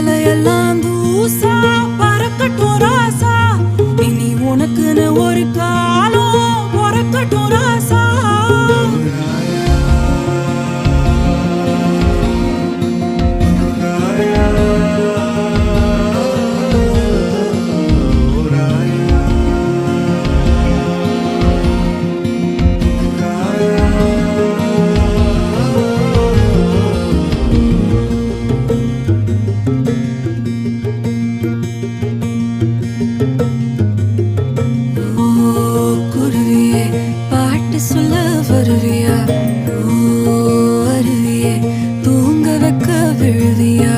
தலையெல்லாம் தூசா பறக்கட்டும் ராசா, இனி உனக்குன்னு ஒரு காலம் பொறக்கட்டும் ராசா. குருவியே பாட்டு சொல்ல வருவியா? ஓ அருவியே தூங்க வைக்க விழுவியா?